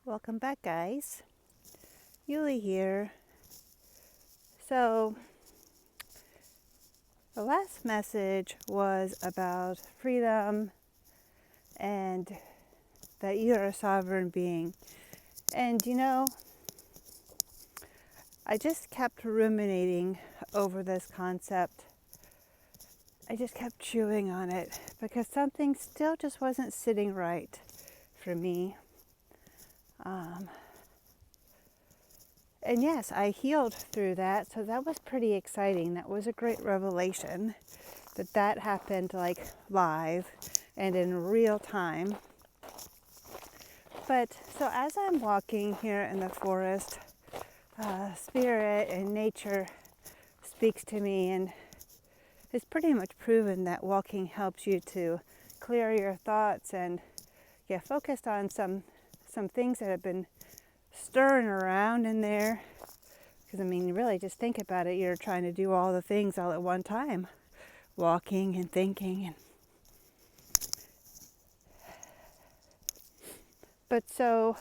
Welcome back, guys. Yuli here. So, the last message was about freedom and that you're a sovereign being. And I just kept ruminating over this concept. I just kept chewing on it because something still just wasn't sitting right for me. And yes, I healed through that, so that was pretty exciting. That was a great revelation that happened like live and in real time. But so as I'm walking here in the forest, spirit and nature speaks to me, and it's pretty much proven that walking helps you to clear your thoughts and get focused on some things that have been stirring around in there. Because really just think about it, you're trying to do all the things all at one time, walking and thinking. But so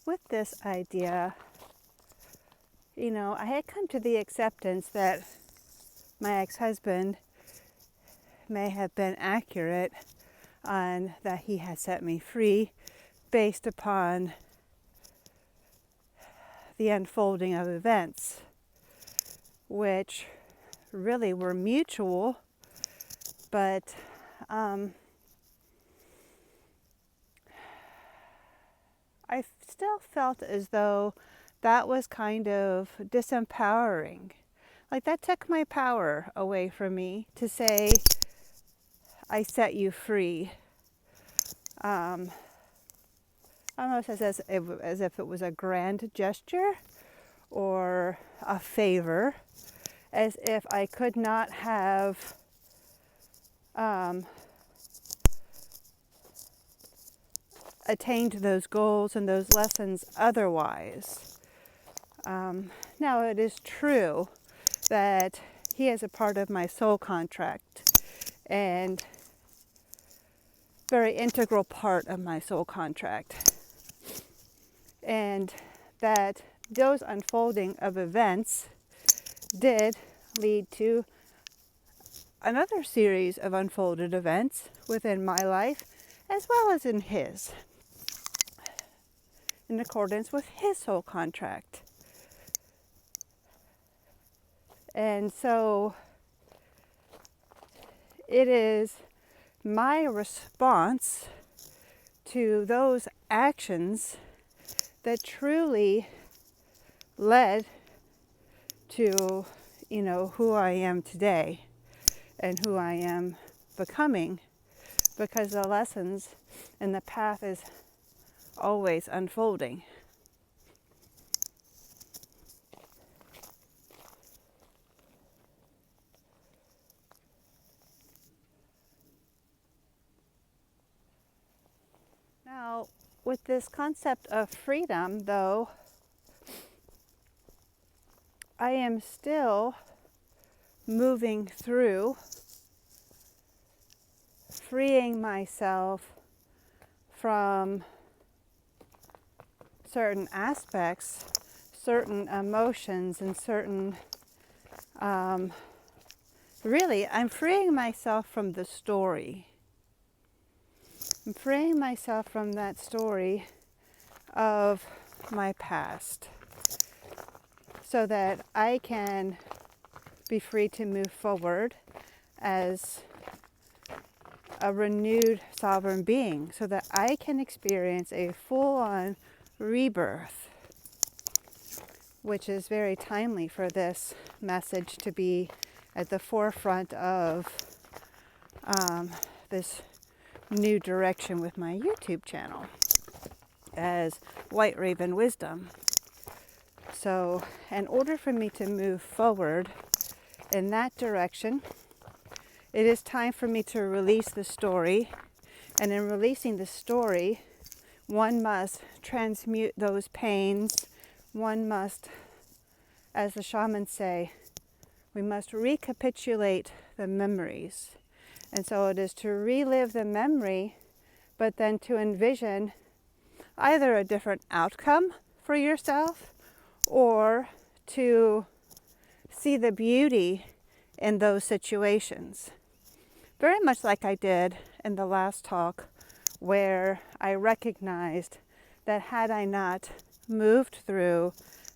with this idea, I had come to the acceptance that my ex-husband may have been accurate on that he had set me free based upon the unfolding of events, which really were mutual, but I still felt as though that was kind of disempowering. Like that took my power away from me to say, I set you free. Almost as if it was a grand gesture or a favor, as if I could not have attained those goals and those lessons otherwise. Now it is true that he is a part of my soul contract and very integral part of my soul contract, and that those unfolding of events did lead to another series of unfolded events within my life as well as in his, in accordance with his soul contract. And so it is my response to those actions that truly led to, who I am today and who I am becoming, because the lessons and the path is always unfolding. Now, with this concept of freedom, though, I am still moving through freeing myself from certain aspects, certain emotions, and certain, really, I'm freeing myself from the story. I'm freeing myself from that story of my past so that I can be free to move forward as a renewed sovereign being, so that I can experience a full-on rebirth, which is very timely for this message to be at the forefront of this new direction with my YouTube channel as White Raven Wisdom. So in order for me to move forward in that direction, it is time for me to release the story. And in releasing the story, one must transmute those pains. One must, as the shamans say, we must recapitulate the memories. And so it is to relive the memory, but then to envision either a different outcome for yourself or to see the beauty in those situations. Very much like I did in the last talk, where I recognized that had I not moved through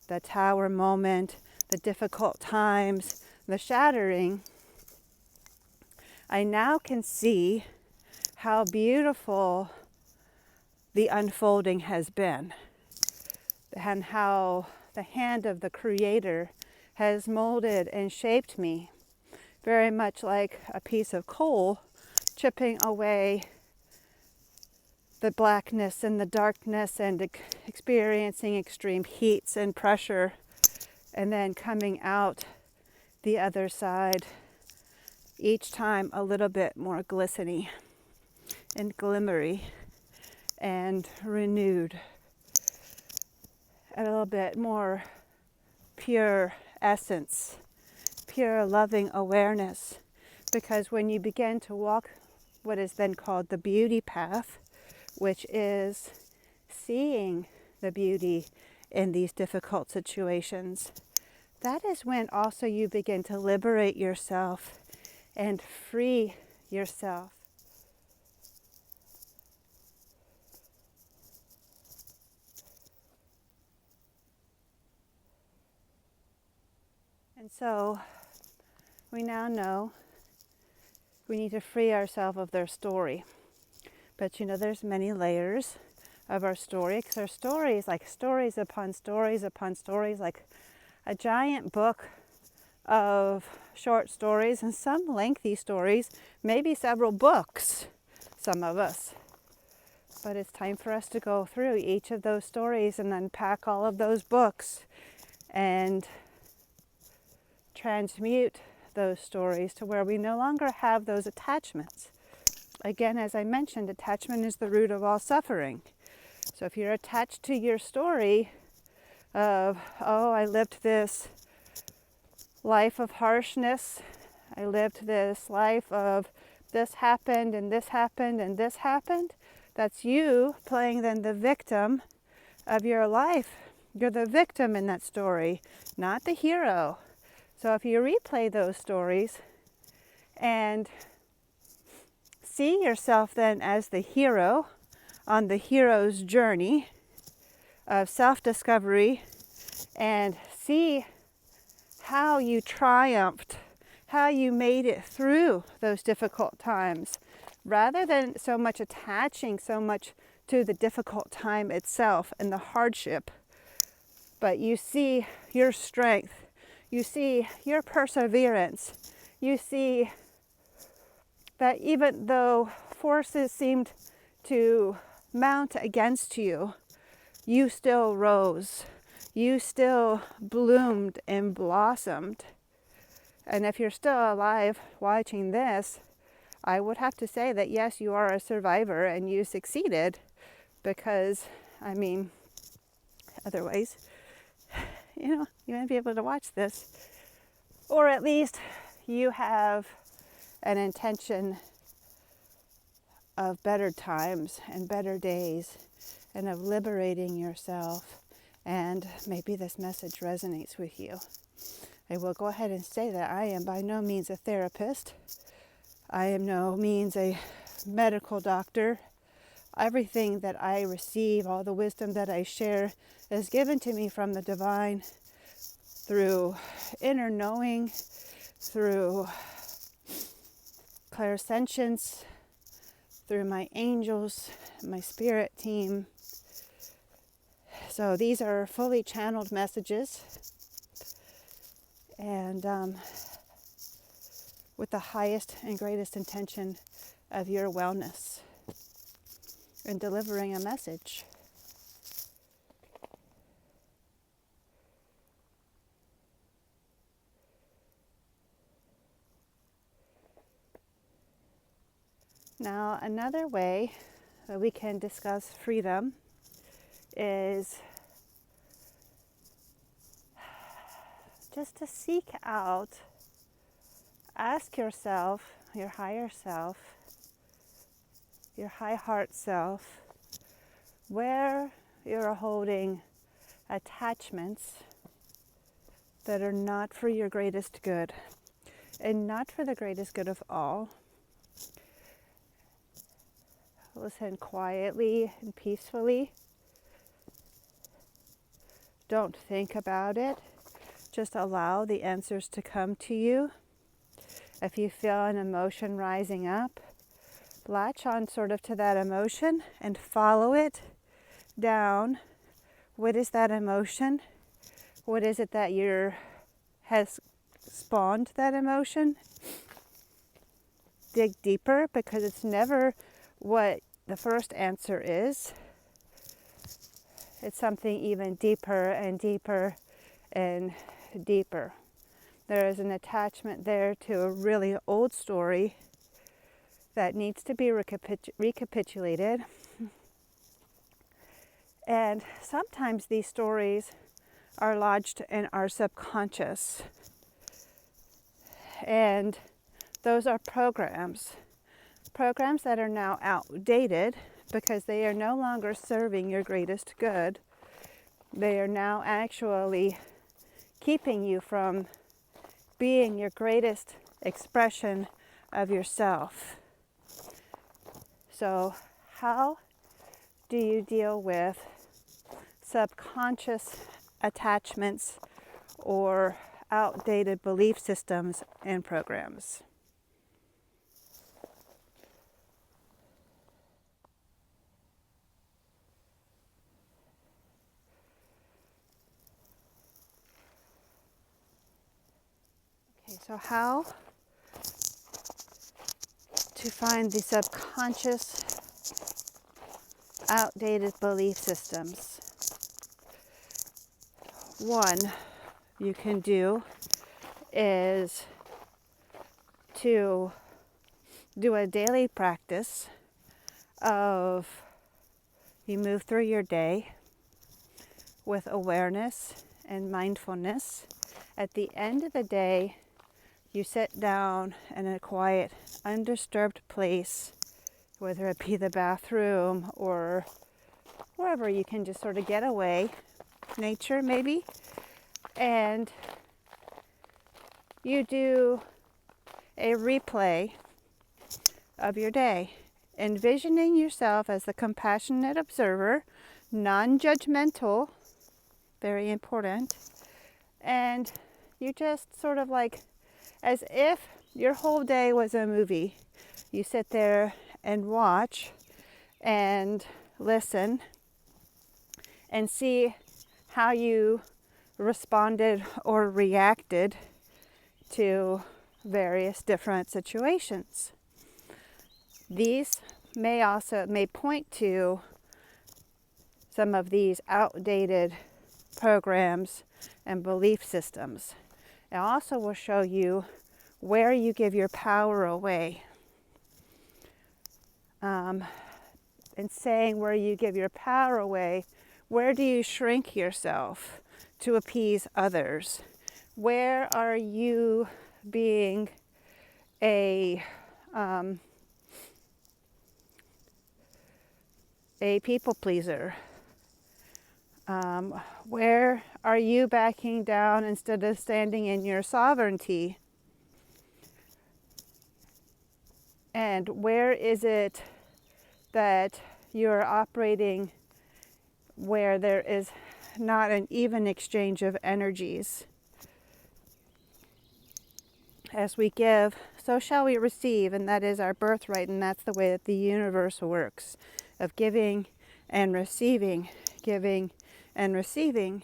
the tower moment, the difficult times, the shattering, I now can see how beautiful the unfolding has been, and how the hand of the Creator has molded and shaped me, very much like a piece of coal chipping away the blackness and the darkness and experiencing extreme heats and pressure, and then coming out the other side, each time a little bit more glistening and glimmery and renewed, a little bit more pure essence, pure loving awareness. Because when you begin to walk what is then called the beauty path, which is seeing the beauty in these difficult situations, that is when also you begin to liberate yourself and free yourself. And so we now know we need to free ourselves of their story. But there's many layers of our story, because our story is like stories upon stories upon stories, like a giant book of short stories, and some lengthy stories, maybe several books, some of us. But it's time for us to go through each of those stories and unpack all of those books and transmute those stories to where we no longer have those attachments. Again, as I mentioned, attachment is the root of all suffering. So if you're attached to your story of, oh, I lived this life of harshness, I lived this life of this happened and this happened and this happened, that's you playing then the victim of your life. You're the victim in that story, not the hero. So if you replay those stories and see yourself then as the hero on the hero's journey of self-discovery, and see how you triumphed, how you made it through those difficult times, rather than so much attaching so much to the difficult time itself and the hardship, but you see your strength, you see your perseverance, you see that even though forces seemed to mount against you, you still rose, you still bloomed and blossomed. And if you're still alive watching this, I would have to say that yes, you are a survivor and you succeeded, because, otherwise, you wouldn't be able to watch this. Or at least you have an intention of better times and better days and of liberating yourself. And maybe this message resonates with you. I will go ahead and say that I am by no means a therapist. I am no means a medical doctor. Everything that I receive, all the wisdom that I share, is given to me from the divine through inner knowing, through clairsentience, through my angels, my spirit team. So these are fully channeled messages, and with the highest and greatest intention of your wellness and delivering a message. Now, another way that we can discuss freedom is just to seek out, ask yourself, your higher self, your high heart self, where you're holding attachments that are not for your greatest good and not for the greatest good of all. Listen quietly and peacefully. Don't think about it. Just allow the answers to come to you. If you feel an emotion rising up, latch on sort of to that emotion and follow it down. What is that emotion? What is it that has spawned that emotion? Dig deeper, because it's never what the first answer is. It's something even deeper and deeper and deeper. There is an attachment there to a really old story that needs to be recapitulated. And sometimes these stories are lodged in our subconscious. And those are programs that are now outdated because they are no longer serving your greatest good. They are now actually keeping you from being your greatest expression of yourself. So, how do you deal with subconscious attachments or outdated belief systems and programs? Okay, so how to find the subconscious outdated belief systems? One you can do is to do a daily practice of you move through your day with awareness and mindfulness. At the end of the day, you sit down in a quiet, undisturbed place, whether it be the bathroom or wherever you can just sort of get away, nature maybe, and you do a replay of your day, envisioning yourself as the compassionate observer, non-judgmental, very important, and you just sort of like, as if your whole day was a movie. You sit there and watch and listen and see how you responded or reacted to various different situations. These may point to some of these outdated programs and belief systems. It also will show you where you give your power away. And saying where you give your power away, where do you shrink yourself to appease others? Where are you being a people pleaser? Where are you backing down instead of standing in your sovereignty? And where is it that you're operating where there is not an even exchange of energies? As we give, so shall we receive, and that is our birthright, and that's the way that the universe works, of giving and receiving, giving and receiving.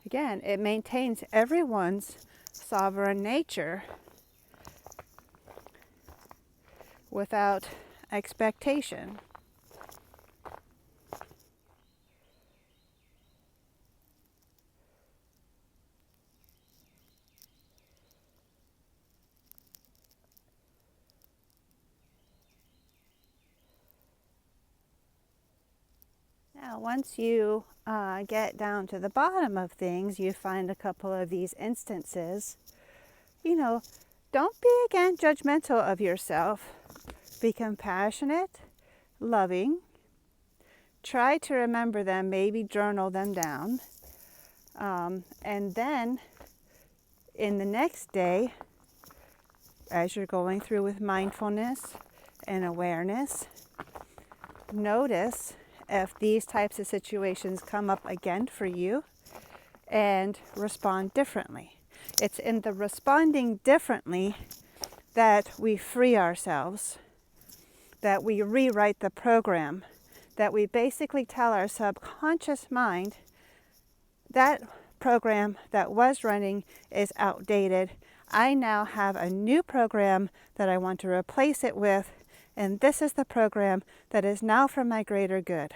Again, it maintains everyone's sovereign nature without expectation. Now, once you get down to the bottom of things, you find a couple of these instances. Don't be again judgmental of yourself. Be compassionate, loving, try to remember them, maybe journal them down. And then in the next day, as you're going through with mindfulness and awareness, notice if these types of situations come up again for you and respond differently. It's in the responding differently that we free ourselves, that we rewrite the program, that we basically tell our subconscious mind that program that was running is outdated. I now have a new program that I want to replace it with, and this is the program that is now for my greater good.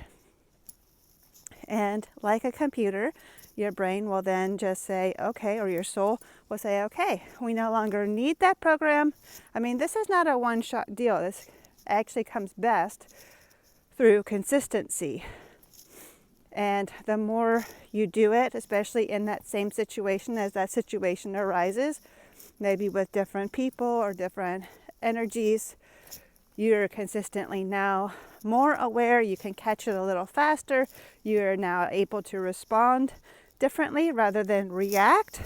And like a computer, your brain will then just say, okay, or your soul will say, okay, we no longer need that program. I mean, this is not a one-shot deal. This actually comes best through consistency. And the more you do it, especially in that same situation as that situation arises, maybe with different people or different energies, you're consistently now more aware. You can catch it a little faster. You're now able to respond differently rather than react.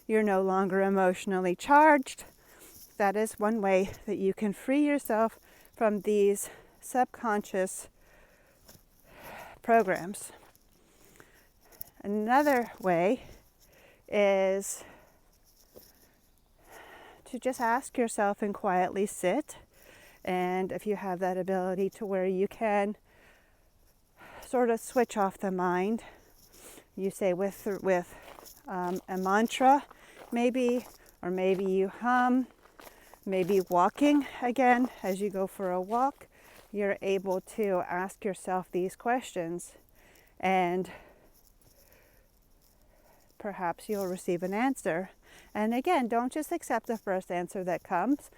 You're no longer emotionally charged. That is one way that you can free yourself from these subconscious programs. Another way is to just ask yourself and quietly sit. And if you have that ability to where you can sort of switch off the mind, you say with a mantra maybe, or maybe you hum, maybe walking again as you go for a walk, you're able to ask yourself these questions, and perhaps you'll receive an answer. And again, don't just accept the first answer that comes.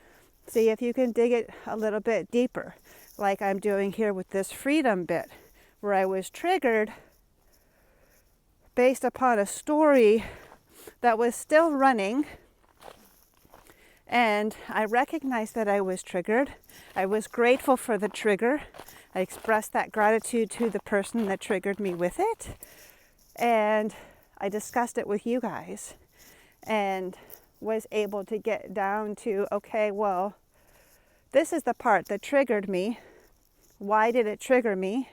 See if you can dig it a little bit deeper, like I'm doing here with this freedom bit, where I was triggered based upon a story that was still running, and I recognized that I was triggered. I was grateful for the trigger. I expressed that gratitude to the person that triggered me with it, and I discussed it with you guys and was able to get down to, okay, well, this is the part that triggered me. Why did it trigger me?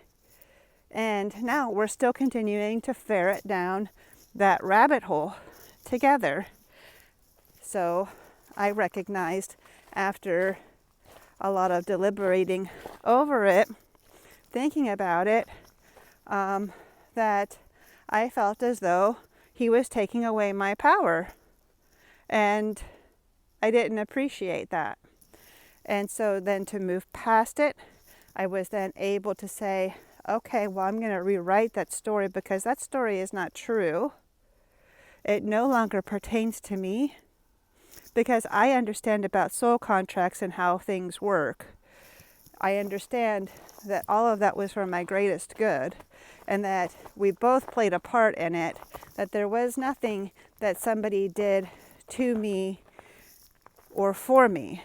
And now we're still continuing to ferret down that rabbit hole together. So I recognized after a lot of deliberating over it, thinking about it, that I felt as though he was taking away my power. And I didn't appreciate that. And so then to move past it, I was then able to say, okay, well, I'm going to rewrite that story because that story is not true. It no longer pertains to me because I understand about soul contracts and how things work. I understand that all of that was for my greatest good, and that we both played a part in it, that there was nothing that somebody did to me or for me,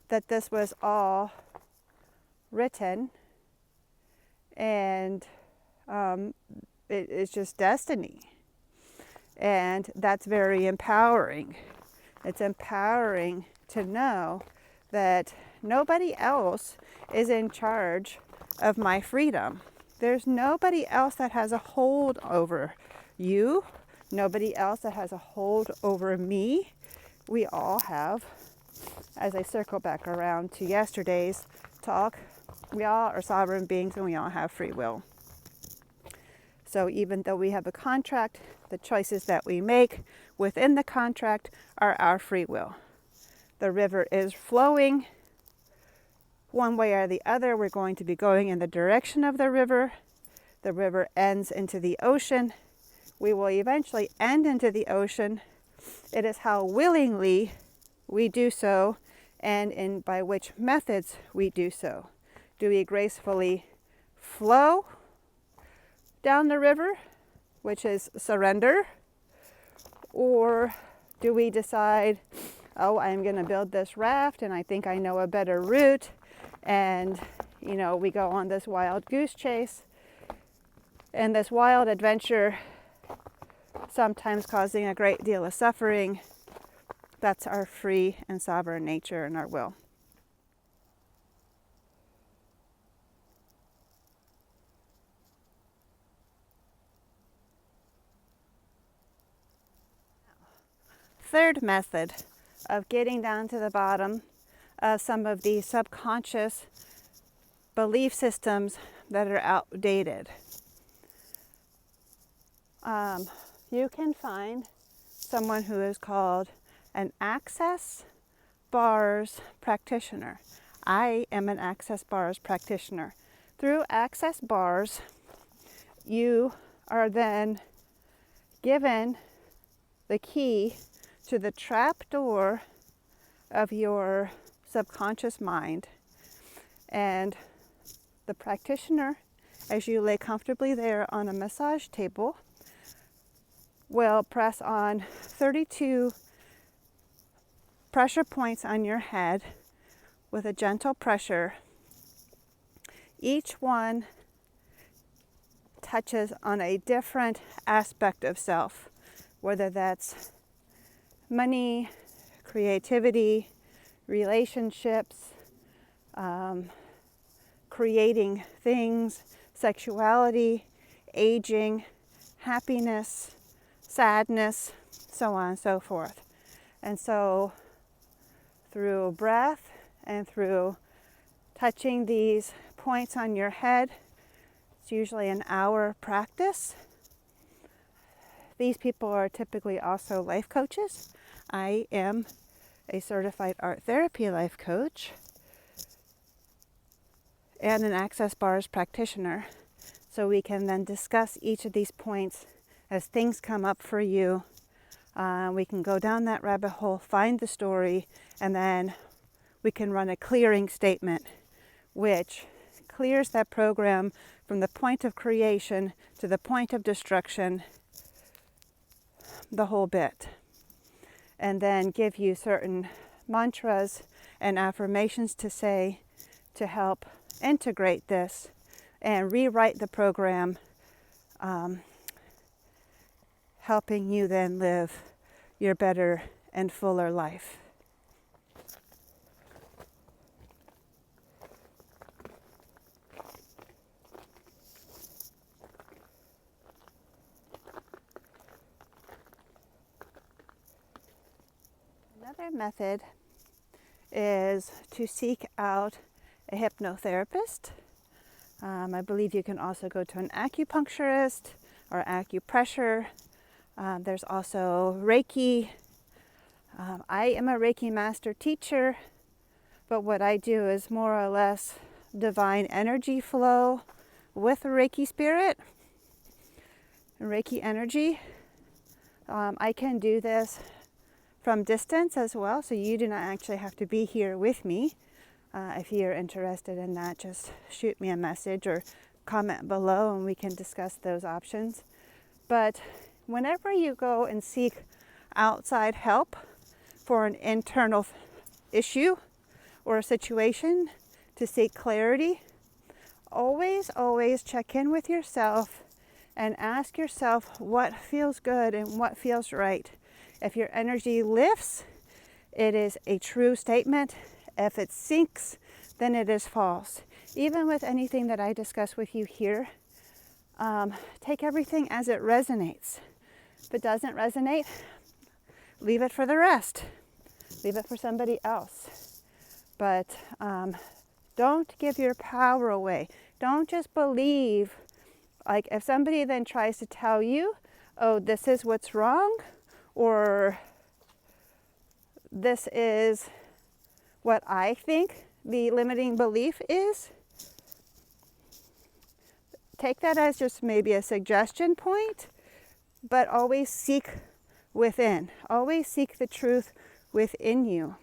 that this was all written, and it's just destiny. And that's very empowering. It's empowering to know that nobody else is in charge of my freedom. There's nobody else that has a hold over you, nobody else that has a hold over me. We all have, as I circle back around to yesterday's talk, we all are sovereign beings and we all have free will. So even though we have a contract, the choices that we make within the contract are our free will. The river is flowing one way or the other. We're going to be going in the direction of the river. The river ends into the ocean. We will eventually end into the ocean. It is how willingly we do so and by which methods we do so. Do we gracefully flow down the river, which is surrender? Or do we decide, oh, I'm going to build this raft and I think I know a better route, and we go on this wild goose chase And this wild adventure, sometimes causing a great deal of suffering, that's our free and sovereign nature and our will. Third method of getting down to the bottom of some of these subconscious belief systems that are outdated. You can find someone who is called an Access Bars practitioner. I am an Access Bars practitioner. Through Access Bars, you are then given the key to the trap door of your subconscious mind. And the practitioner, as you lay comfortably there on a massage table, will press on 32 pressure points on your head with a gentle pressure. Each one touches on a different aspect of self, whether that's money, creativity, relationships, creating things, sexuality, aging, happiness, sadness, so on and so forth. And so through breath and through touching these points on your head, it's usually an hour practice. These people are typically also life coaches. I am a certified art therapy life coach and an Access Bars practitioner. So we can then discuss each of these points as things come up for you. We can go down that rabbit hole, find the story, and then we can run a clearing statement, which clears that program from the point of creation to the point of destruction, the whole bit. And then give you certain mantras and affirmations to say to help integrate this and rewrite the program, helping you then live your better and fuller life. Another method is to seek out a hypnotherapist. I believe you can also go to an acupuncturist or acupressure. There's also Reiki. I am a Reiki master teacher, but what I do is more or less divine energy flow with a Reiki spirit, Reiki energy. I can do this from distance as well, so you do not actually have to be here with me. If you're interested in that, just shoot me a message or comment below and we can discuss those options. But whenever you go and seek outside help for an internal issue or a situation to seek clarity, always check in with yourself and ask yourself what feels good and what feels right. If your energy lifts, it is a true statement. If it sinks, then it is false. Even with anything that I discuss with you here, take everything as it resonates. If it doesn't resonate, leave it for the rest. Leave it for somebody else. But don't give your power away. Don't just believe, like if somebody then tries to tell you, oh, this is what's wrong, or this is what I think the limiting belief is, take that as just maybe a suggestion point, but always seek within. Always seek the truth within you.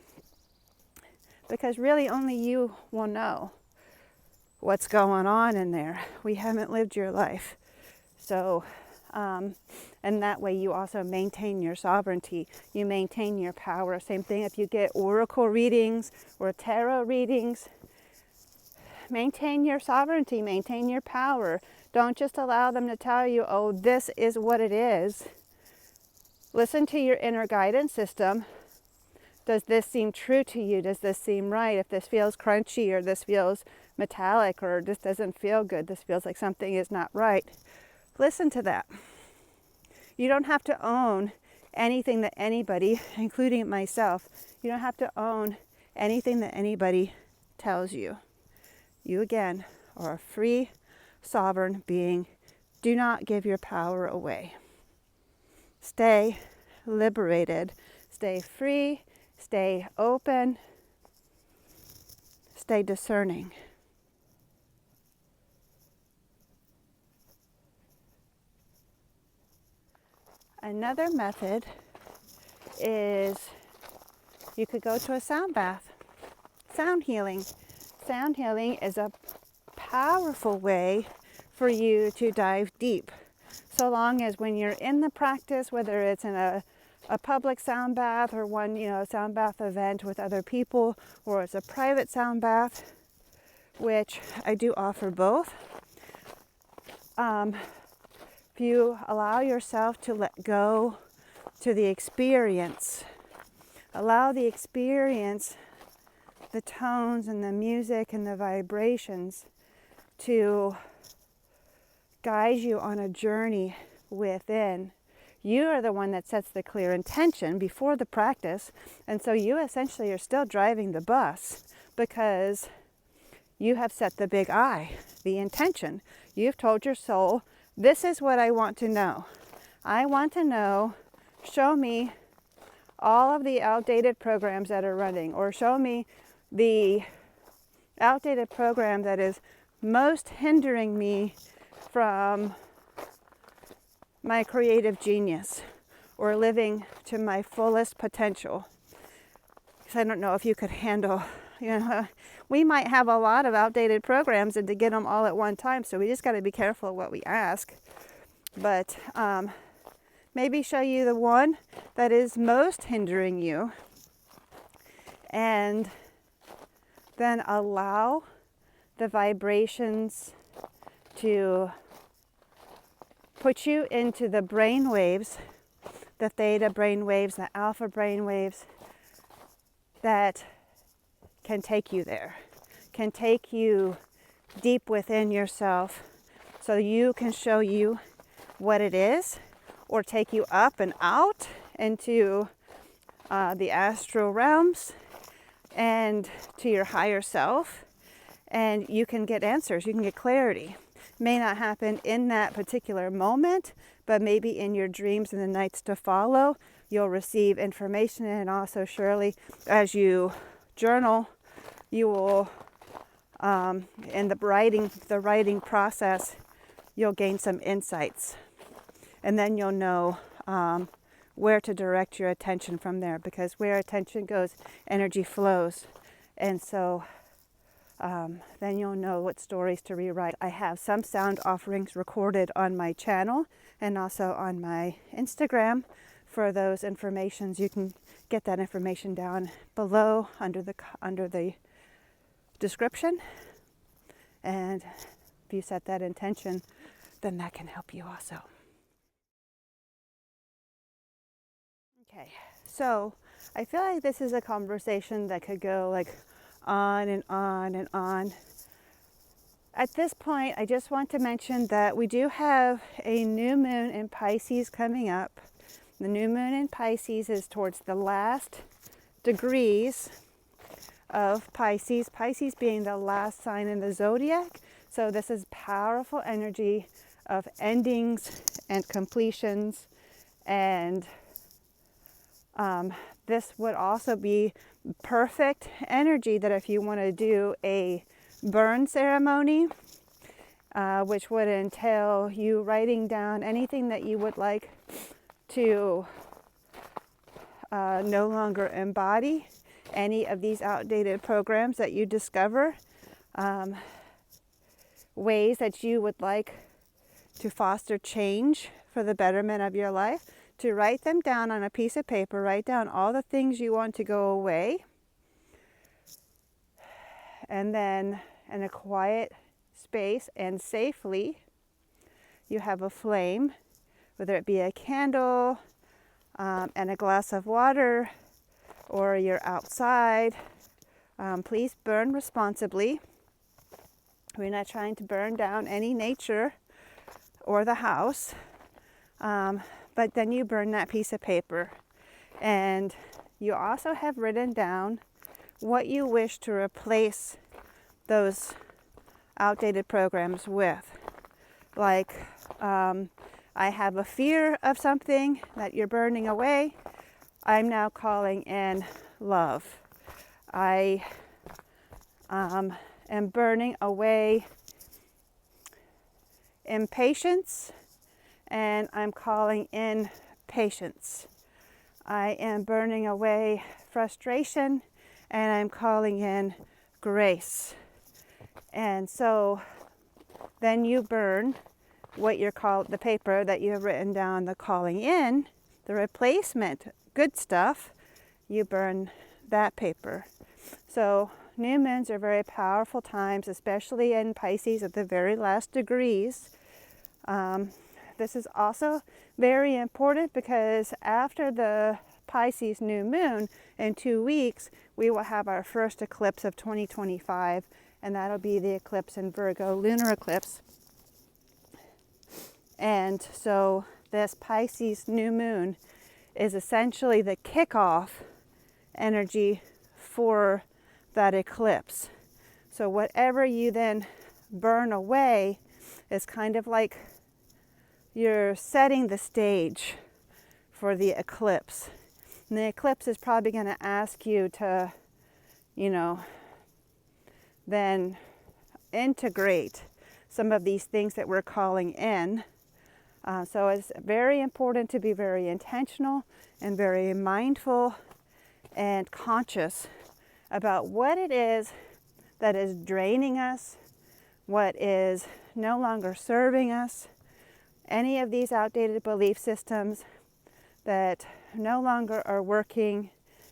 Because really only you will know what's going on in there. We haven't lived your life. So, and that way you also maintain your sovereignty. You maintain your power. Same thing if you get oracle readings or tarot readings. maintain your sovereignty, maintain your power. Don't just allow them to tell you, oh, this is what it is. Listen to your inner guidance system. Does this seem true to you? Does this seem right? If this feels crunchy, or this feels metallic, or this doesn't feel good, this feels like something is not right, listen to that. You don't have to own anything that anybody, including myself, you don't have to own anything that anybody tells you. You, again, are a free, sovereign being. Do not give your power away. Stay liberated. Stay free. Stay open. Stay discerning. Another method is you could go to a sound bath. Sound healing. Sound healing is a powerful way for you to dive deep. So long as when you're in the practice, whether it's in a public sound bath or one, a sound bath event with other people, or it's a private sound bath, which I do offer both. If you allow yourself to let go to the experience, allow the experience, the tones and the music and the vibrations to guide you on a journey within. You are the one that sets the clear intention before the practice, and so you essentially are still driving the bus because you have set the big I, the intention. You've told your soul, this is what I want to know. I want to know, show me all of the outdated programs that are running, or show me the outdated program that is most hindering me from my creative genius or living to my fullest potential. Because I don't know if you could handle, we might have a lot of outdated programs and to get them all at one time, so we just got to be careful what we ask. But maybe show you the one that is most hindering you, and then allow the vibrations to put you into the brain waves, the theta brain waves, the alpha brain waves that can take you there, can take you deep within yourself so you can show you what it is, or take you up and out into the astral realms and to your higher self, and you can get answers, you can get clarity. May not happen in that particular moment, but maybe in your dreams and the nights to follow, you'll receive information. And also, surely, as you journal, you will, in the writing process, you'll gain some insights. And then you'll know where to direct your attention from there, because where attention goes, energy flows. And so then you'll know what stories to rewrite. I have some sound offerings recorded on my channel and also on my Instagram. For those informations, you can get that information down below under the description. And if you set that intention, then that can help you also. Okay, so I feel like this is a conversation that could go like on and on and on. At this point, I just want to mention that we do have a new moon in Pisces coming up. The new moon in Pisces is towards the last degrees of Pisces, Pisces being the last sign in the zodiac. So this is powerful energy of endings and completions, and this would also be perfect energy that if you want to do a burn ceremony, which would entail you writing down anything that you would like to no longer embody, any of these outdated programs that you discover, ways that you would like to foster change for the betterment of your life, to write them down on a piece of paper. Write down all the things you want to go away. And then in a quiet space and safely. You have a flame, whether it be a candle and a glass of water, or you're outside. Please burn responsibly. We're not trying to burn down any nature or the house. But then you burn that piece of paper. And you also have written down what you wish to replace those outdated programs with. Like, I have a fear of something that you're burning away. I'm now calling in love. I am burning away impatience, and I'm calling in patience. I am burning away frustration, and I'm calling in grace. And so then you burn what you're called, the paper that you have written down, the calling in, the replacement, good stuff, you burn that paper. So new moons are very powerful times, especially in Pisces at the very last degrees. This is also very important because after the Pisces new moon in 2 weeks, we will have our first eclipse of 2025, and that'll be the eclipse in Virgo, lunar eclipse. And so this Pisces new moon is essentially the kickoff energy for that eclipse. So whatever you then burn away is kind of like you're setting the stage for the eclipse. And the eclipse is probably going to ask you to, then integrate some of these things that we're calling in. So it's very important to be very intentional and very mindful and conscious about what it is that is draining us, what is no longer serving us, any of these outdated belief systems that no longer are working.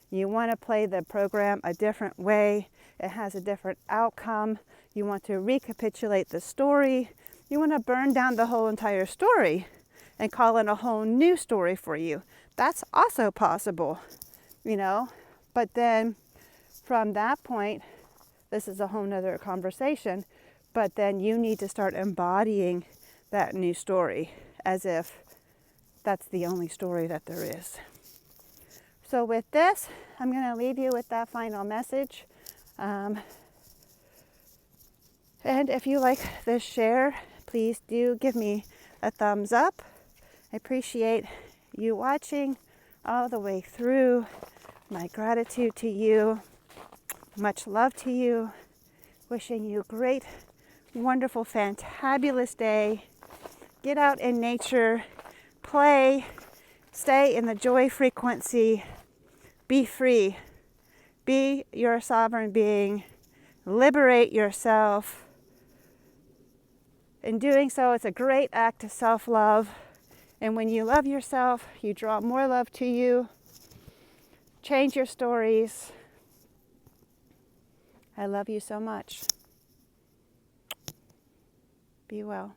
You want to play the program a different way. It has a different outcome. You want to recapitulate the story. You want to burn down the whole entire story and call in a whole new story for you. That's also possible, But then from that point, this is a whole nother conversation, but then you need to start embodying that new story as if that's the only story that there is. So with this, I'm going to leave you with that final message. And if you like this share, please do give me a thumbs up. I appreciate you watching all the way through. My gratitude to you. Much love to you. Wishing you a great, wonderful, fantabulous day. Get out in nature. Play. Stay in the joy frequency. Be free. Be your sovereign being. Liberate yourself. In doing so, it's a great act of self-love. And when you love yourself, you draw more love to you. Change your stories. I love you so much. Be well.